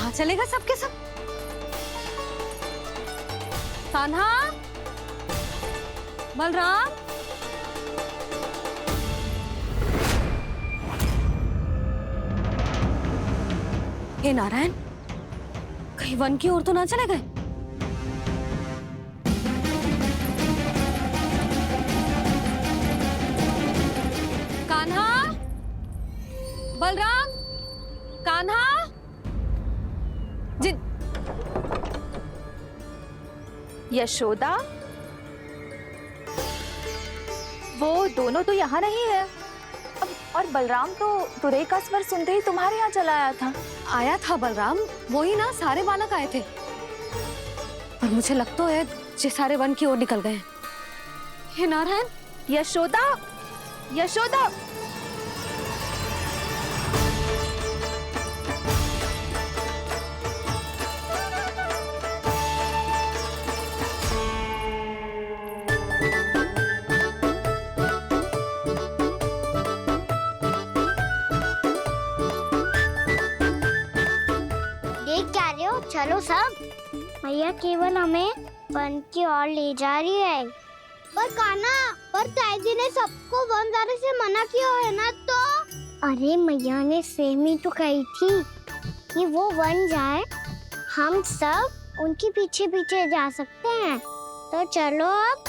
कहाँ चले गए सबके सब? कान्हा, बलराम, हे नारायण, कहीं वन की ओर तो ना चले गए? कान्हा, बलराम, कान्हा, जिन यशोदा, वो दोनों तो यहाँ नहीं है। और बलराम तो तुरई का स्वर सुनते ही तुम्हारे यहाँ चला आया था। आया था बलराम, वही ना, सारे बालक आए थे। पर मुझे लगता है ये सारे वन की ओर निकल गए हैं। हे नारायण, यशोदा, यशोदा, चलो सब, मैया केवल हमें वन की ओर ले जा रही है। पर कान्हा, पर ताईजी ने सबको वन जाने से मना किया है ना तो? अरे मैया ने सेमी तो कही थी कि वो वन जाए, हम सब उनके पीछे पीछे जा सकते हैं। तो चलो अब।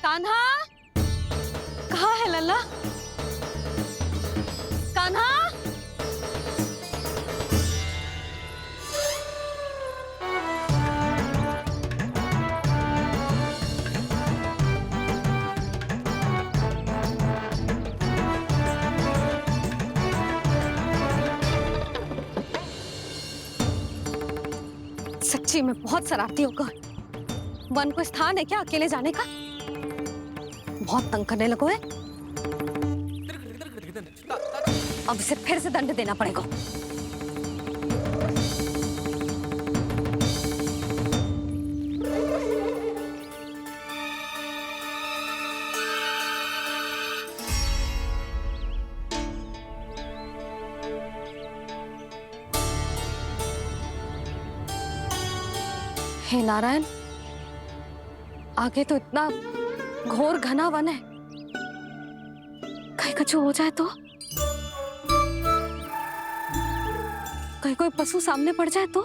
कान्हा, कहाँ है लल्ला? कान्हा, सच्ची में बहुत शरारती होगा। वन को स्थान है क्या अकेले जाने का? बहुत तंग करने लगो है। अब इसे फिर से दंड देना पड़ेगा। हे नारायण, आगे तो इतना घोर घना वन है, कहीं कुछ हो जाए तो? कहीं कोई पशु सामने पड़ जाए तो?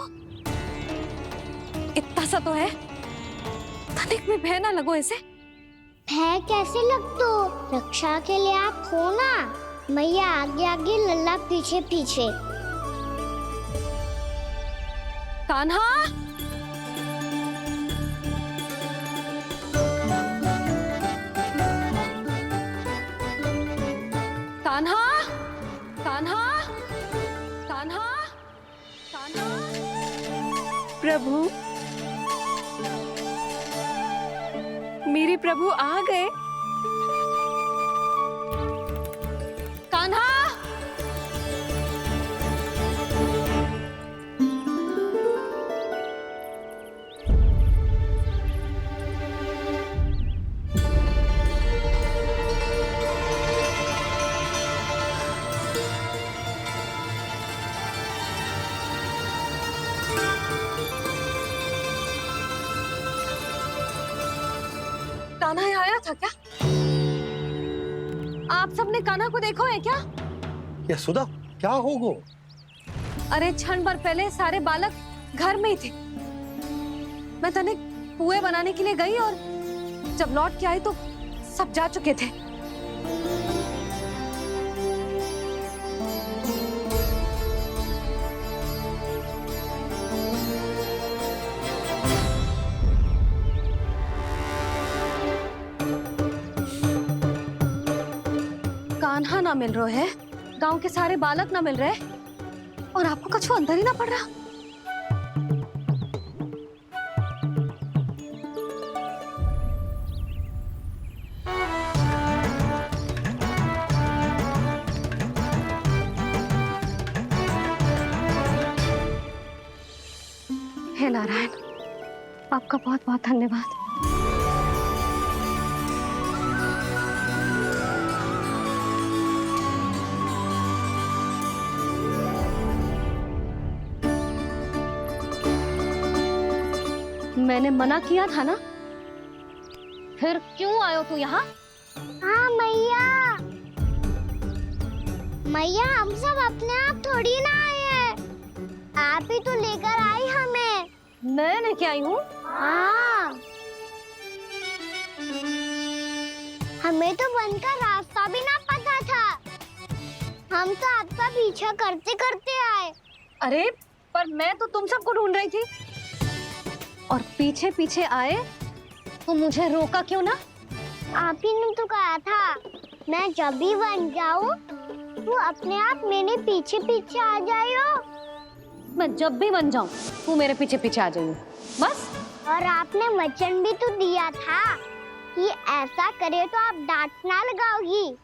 इतना सा तो है, तनिक भी भय ना लगो इसे। भय कैसे लग तो? रक्षा के लिए आप हो ना। मैया आगे आगे, लल्ला पीछे पीछे। कान्हा, कान्हा, कान्हा, कान्हा, कान्हा। प्रभु, मेरे प्रभु आ गए। कान्हा, कान्हा यहाँ आया था क्या? आप सबने कान्हा को देखो है क्या? यशोदा, क्या हो गो? अरे क्षण भर पहले सारे बालक घर में ही थे। मैं तनिक पुए बनाने के लिए गई और जब लौट के आई तो सब जा चुके थे। कान्हा ना मिल रहे है, गांव के सारे बालक ना मिल रहे, और आपको कुछ अंदर ही ना पड़ रहा। हे नारायण, आपका बहुत बहुत धन्यवाद। मैंने मना किया था ना, फिर क्यों आयो तू यहाँ? हाँ मैया, मैया हम सब अपने आप थोड़ी ना आए हैं, आप ही तो लेकर आई हमें। मैं लेके आई हूँ? हाँ, हमें तो वन का रास्ता भी ना पता था, हम तो आपका पीछा करते करते आए। अरे पर मैं तो तुम सबको ढूंढ रही थी, और पीछे पीछे आए तो मुझे रोका क्यों ना? आप ही ने तो कहा था मैं जब भी बन जाऊं तू अपने आप मेरे पीछे पीछे आ जाइयो। मैं जब भी बन जाऊं तू मेरे पीछे पीछे आ जाइयो, बस। और आपने वचन भी तो दिया था कि ऐसा करे तो आप डांट ना लगाओगी,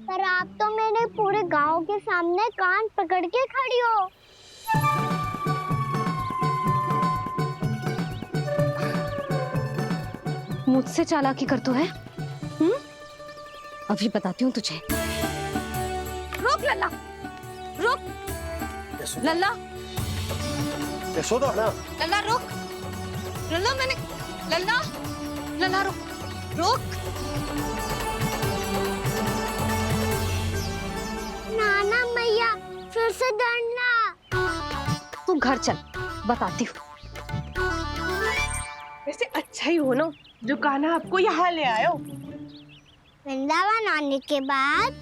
पर आप तो मेरे पूरे गांव के सामने कान पकड़ के खड़ी हो। मुझसे चालाकी कर तो है? अभी बताती हूँ तुझे। रुक लल्ला, रुक लल्ला, यशोदा ना, लल्ला रुक, लल्ला मैंने, लल्ला, लल्ला रुक, रुक। नाना मैया फिर से डरना। तू घर चल, बताती हूँ। वैसे अच्छा ही हो ना जो कान्हा आपको यहाँ ले आयो। वृंदावन आने के बाद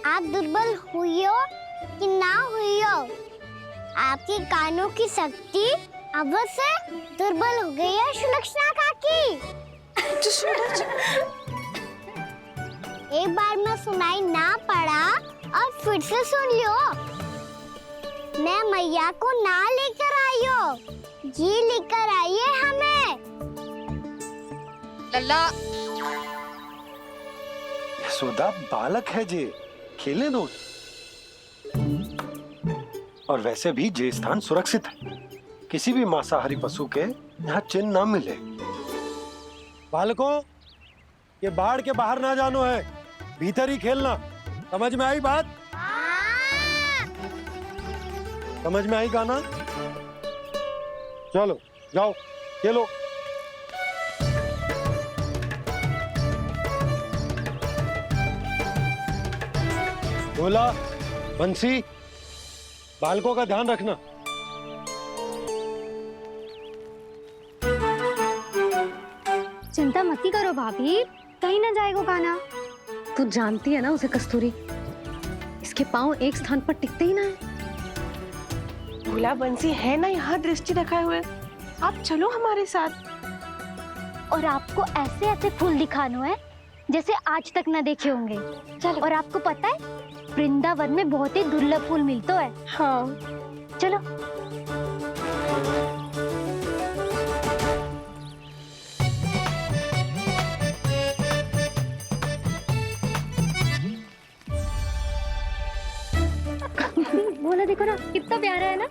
आप दुर्बल हुई हो कि ना हुई हो, आपके कानों की शक्ति अब से दुर्बल हो गई है सुलक्षणा काकी। एक बार में सुनाई ना पड़ा और फिर से सुन लियो। मैं मैया को ना लेकर आई हो, जी लेकर आई है हमें। लल्ला, यशोदा बालक है जे, खेलने दो। और वैसे भी जे स्थान सुरक्षित है, किसी भी मांसाहारी पशु के यहाँ चिन्ह ना मिले। बालकों, ये बाढ़ के बाहर ना जानो है, भीतर ही खेलना। समझ में आई बात? समझ में आई गाना? चलो जाओ खेलो। बोला बंसी, बालकों का ध्यान रखना। चिंता मत करो भाभी, कहीं ना जाएगा कान्हा। तू जानती है ना उसे कस्तूरी, इसके पांव एक स्थान पर टिकते ही ना है। भोला बंसी है ना यहाँ दृष्टि रखाए हुए, आप चलो हमारे साथ। और आपको ऐसे ऐसे फूल दिखानो है जैसे आज तक न देखे होंगे। चलो। और आपको पता है वृंदावन में बहुत ही दुर्लभ फूल मिलते हैं। हाँ चलो। बोला देखो ना कितना प्यारा है ना।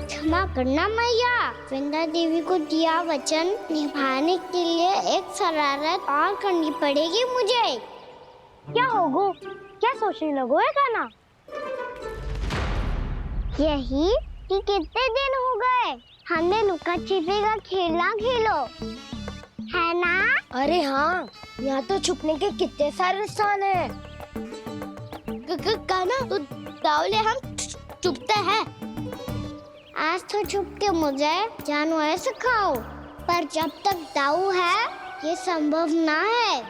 क्षमा करना मैया, वृंदा देवी को दिया वचन निभाने के लिए एक शरारत और करनी पड़ेगी मुझे। क्या होगो? क्या सोचने लगो है गाना? यही कि कितने दिन हो गए हमने लुका छिपी का खेलना खेलो, है ना? अरे हाँ, यहाँ तो छुपने के कितने सारे स्थान है। गाना तो दावले हम छुपते हैं। आज तो छुप के मुझे जानवर सिखाओ, पर जब तक दाऊ है ये संभव ना है।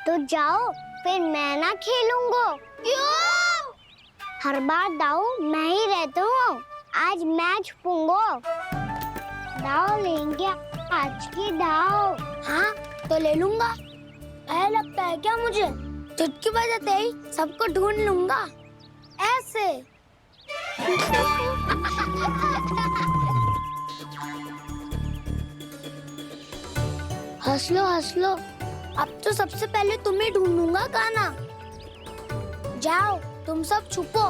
तो जाओ, फिर मैं ना खेलूंगा। क्यों? हर बार दाऊ मैं ही रहता हूँ, आज मैं छुपूंगा। दाऊ लेंगे आज की दाऊ। हाँ तो ले लूंगा। ऐसा लगता है क्या मुझे? चुटकी बजाते ही सबको ढूंढ लूंगा ऐसे। हंस लो, अब तो सबसे पहले तुम्हें ढूंढूंगा गाना। जाओ तुम सब छुपो।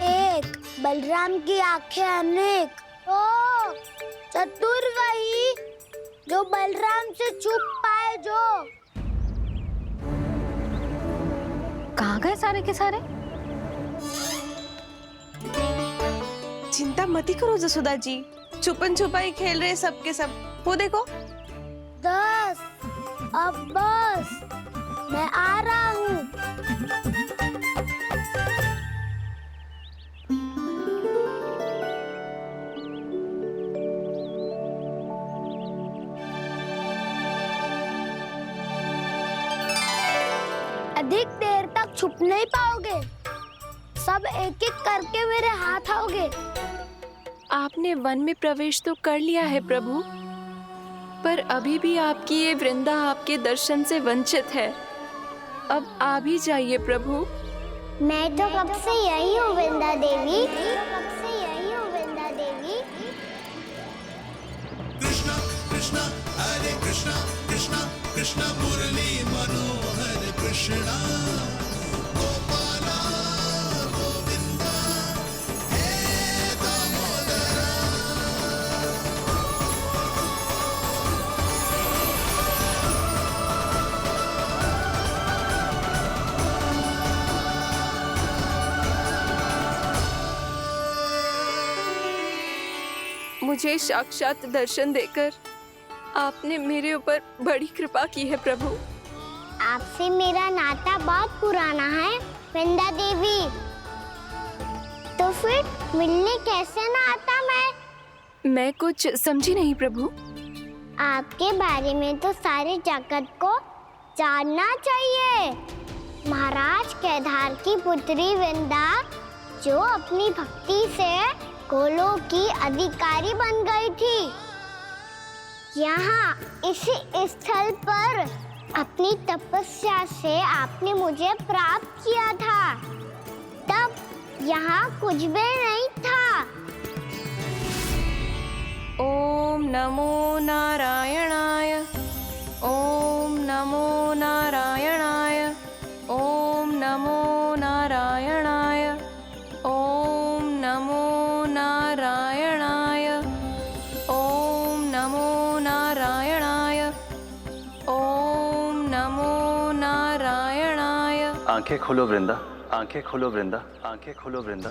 एक बलराम की आंखें अनेक। ओ चतुर वही जो बलराम से छुप पाए। जो कहाँ गए सारे के सारे? चिंता मत करो जसोदा जी, छुपन छुपाई खेल रहे सब के सब। वो देखो 10 अब बस, मैं आ रहा हूँ। अधिक देर तक छुप नहीं पाओगे, सब एक एक करके मेरे हाथ आओगे। आपने वन में प्रवेश तो कर लिया है प्रभु, पर अभी भी आपकी ये वृंदा आपके दर्शन से वंचित है। अब आ भी जाइए प्रभु। मैं तो कब से यही हूँ वृंदा देवी, कब से यही हूँ वृंदा देवी। कृष्णा कृष्णा हरे कृष्णा कृष्णा कृष्णा मुरली मनोहर कृष्णा गोपाला गोविंदा हे दामोदरा। मुझे साक्षात दर्शन देकर आपने मेरे ऊपर बड़ी कृपा की है प्रभु। आपसे मेरा नाता बहुत पुराना है वृंदा देवी, तो फिर मिलने कैसे ना आता मैं कुछ समझी नहीं प्रभु। आपके बारे में तो सारे जगत को जानना चाहिए। महाराज केदार की पुत्री वृंदा, जो अपनी भक्ति से गोलोक की अधिकारी बन गई थी, यहाँ इसी स्थल पर अपनी तपस्या से आपने मुझे प्राप्त किया था। तब यहाँ कुछ भी नहीं था। ओम नमो नारायणाय, ओम नमो नारायणाय, ओम नमो नारायणाय, ओम नमो नारायणाय, ओम नमो नारायणाय, ओम नमो नारायणाय। आंखें खोलो वृंदा, आंखें खोलो वृंदा, आंखें खोलो वृंदा।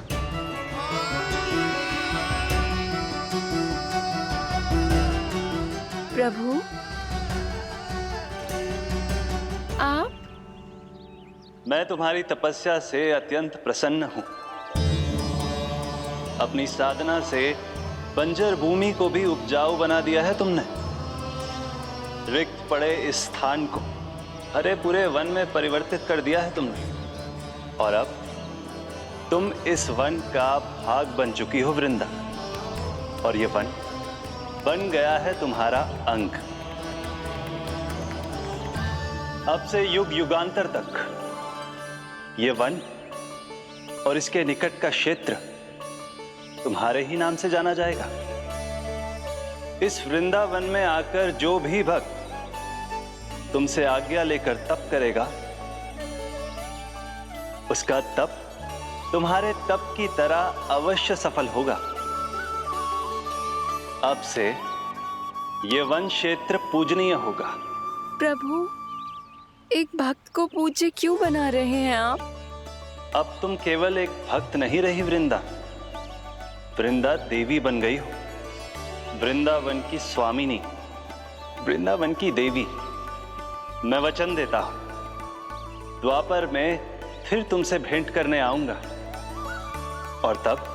प्रभु आप? मैं तुम्हारी तपस्या से अत्यंत प्रसन्न हूं। अपनी साधना से बंजर भूमि को भी उपजाऊ बना दिया है तुमने। रिक्त पड़े इस स्थान को हरे पूरे वन में परिवर्तित कर दिया है तुमने, और अब तुम इस वन का भाग बन चुकी हो वृंदा, और ये वन बन गया है तुम्हारा अंग। अब से युग युगांतर तक ये वन और इसके निकट का क्षेत्र तुम्हारे ही नाम से जाना जाएगा। इस वृंदावन में आकर जो भी भक्त तुमसे आज्ञा लेकर तप करेगा, उसका तप तुम्हारे तप की तरह अवश्य सफल होगा। अब से ये वन क्षेत्र पूजनीय होगा। प्रभु, एक भक्त को पूज्य क्यों बना रहे हैं आप? अब तुम केवल एक भक्त नहीं रही वृंदा, वृंदा देवी बन गई हो। वृंदावन की स्वामिनी, वृंदावन की देवी। मैं वचन देता हूं, द्वापर में फिर तुमसे भेंट करने आऊंगा, और तब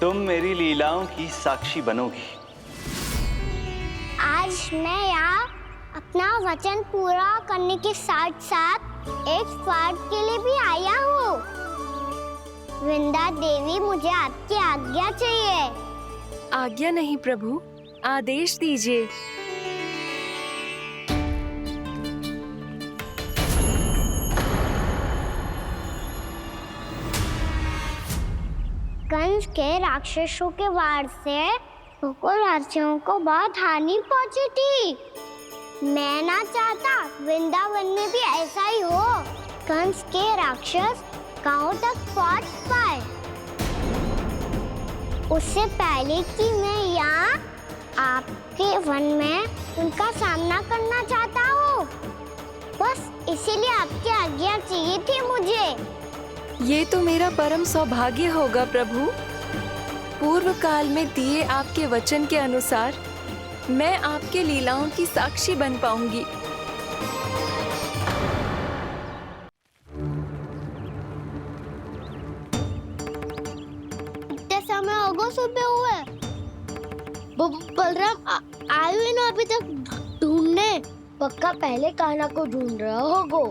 तुम मेरी लीलाओं की साक्षी बनोगी। आज मैं यहाँ अपना वचन पूरा करने के साथ साथ एक स्वार्थ के लिए भी आया हूँ। वृंदा देवी, मुझे आपकी आज्ञा चाहिए। आज्ञा नहीं प्रभु, आदेश दीजिए। कंस के राक्षसों के वार से गोकुलवासियों को बहुत हानि पहुंची थी। मैं ना चाहता वृंदावन में भी ऐसा ही हो। कंस के राक्षस गांव तक पहुंच पाए, उससे पहले कि मैं यहाँ आपके वन में उनका सामना करना चाहता हूँ। बस इसीलिए आपकी आज्ञा चाहिए थी मुझे। ये तो मेरा परम सौभाग्य होगा प्रभु। पूर्व काल में दिए आपके वचन के अनुसार मैं आपके लीलाओं की साक्षी बन पाऊंगी। इतने समय होगा सुबह हुए, बलराम आए हुए ना अभी तक ढूंढने। पक्का पहले कान्हा को ढूंढ रहा होगा।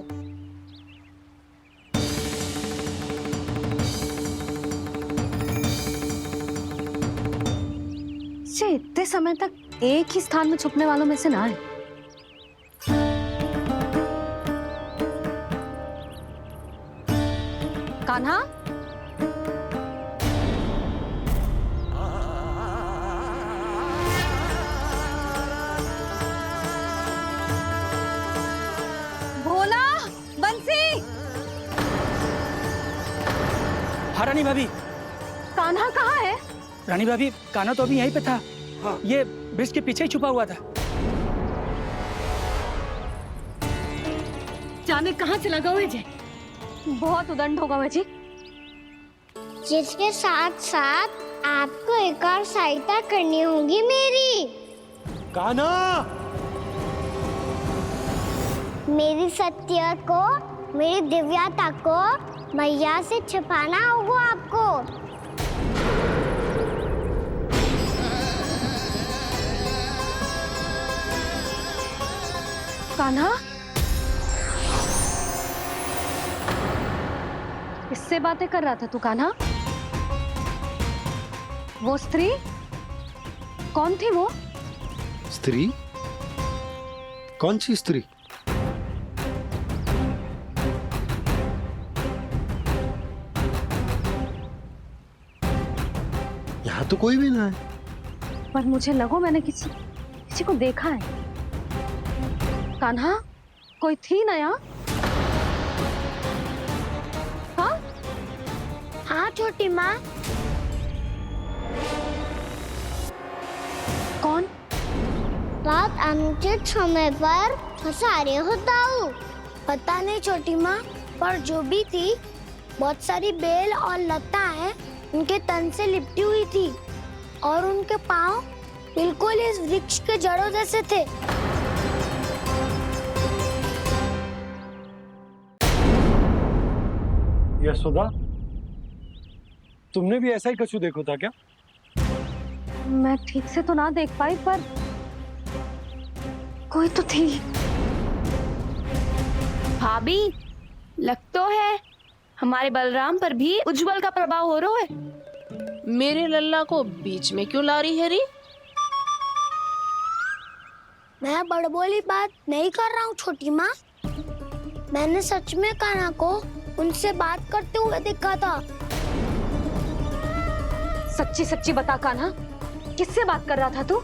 से इतने समय तक एक ही स्थान में छुपने वालों में से ना है। कान्हा, भोला, बंसी, हाँ रानी भाभी। कान्हा कहाँ है? रानी भाभी, कान्हा तो अभी यहीं पे था। हाँ। ये ब्रिज के पीछे ही छुपा हुआ था। जाने कहाँ से लगा हुआ है? बहुत उदंड होगा वह जी। जिसके साथ साथ आपको एक और सहायता करनी होगी मेरी। कान्हा, मेरी सत्य को, मेरी दिव्यता को मैया से छिपाना होगा आपको। कान्हा, किससे बातें कर रहा था तू कान्हा? वो स्त्री कौन थी? वो स्त्री? कौन सी स्त्री? यहाँ तो कोई भी ना है। पर मुझे लगो मैंने किसी को देखा है। कान्हा, कोई थी ना यहाँ? हाँ? हाँ छोटी माँ। कौन? रात अनुचित समय पर फंसारे होता हूँ। पता नहीं छोटी माँ, पर जो भी थी, बहुत सारी बेल और लताएं उनके तन से लिपटी हुई थी और उनके पाँव बिल्कुल इस वृक्ष के जड़ों जैसे थे। यशोदा, तुमने भी ऐसा ही कछु देखा था क्या? मैं ठीक से तो ना देख पाई, पर कोई तो थी। भाभी, लग तो है हमारे बलराम पर भी उज्जवल का प्रभाव हो रहा है। मेरे लल्ला को बीच में क्यों ला रही है री? मैं बड़बोली बात नहीं कर रहा हूँ छोटी माँ। मैंने सच में कान्हा को उनसे बात करते हुए देखा था। सच्ची सच्ची बता कान्हा, किससे बात कर रहा था तू?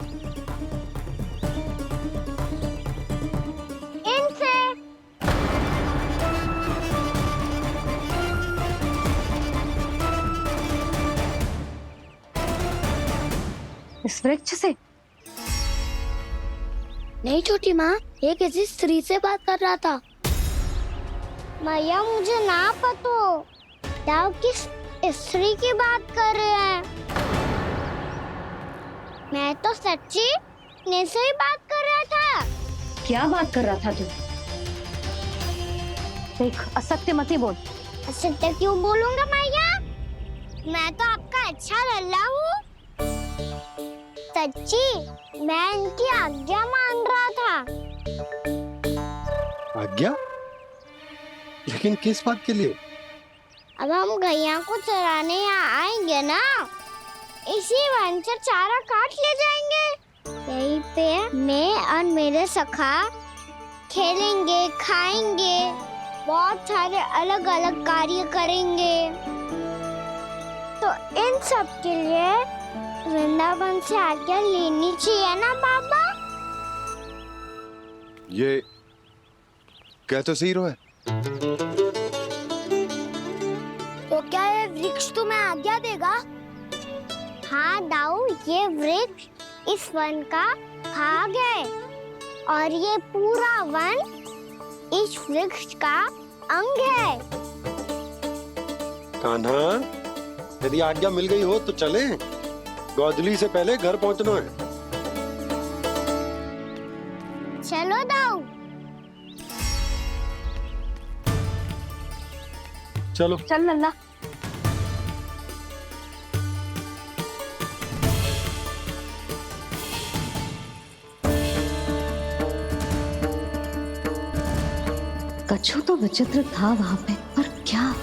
इनसे। इस वृक्ष से? नहीं छोटी माँ, ये किसी स्त्री से बात कर रहा था। मैया मुझे ना पतो क्या किस स्त्री की बात कर रहे हैं। मैं तो सच्ची ने से ही बात कर रहा था। क्या बात कर रहा था तू? देख, असत्य मत ही बोल। असत्य क्यों बोलूंगा मैया? मैं तो आपका अच्छा लल्ला हूँ। सच्ची मैं इनकी आज्ञा मान रहा था। आज्ञा? लेकिन किस बात के लिए? अब हम गैया को चराने यहाँ आएंगे ना, इसी वन से चारा काट ले जाएंगे। यहीं पे मैं और मेरे सखा खेलेंगे, खाएंगे, बहुत सारे अलग अलग कार्य करेंगे। तो इन सब के लिए वृंदावन से आज्ञा लेनी चाहिए ना बाबा? ये कह तो सही रहा है। तो क्या ये वृक्ष तुम्हें आज्ञा देगा? हाँ दाऊ, ये वृक्ष इस वन का भाग है और ये पूरा वन इस वृक्ष का अंग है। कान्हा, यदि आज्ञा मिल गई हो तो चलें। गोधली से पहले घर पहुंचना है। चलो दाऊ। चलो। चल लल्ला। कछु तो विचित्र था वहां पे, पर क्या?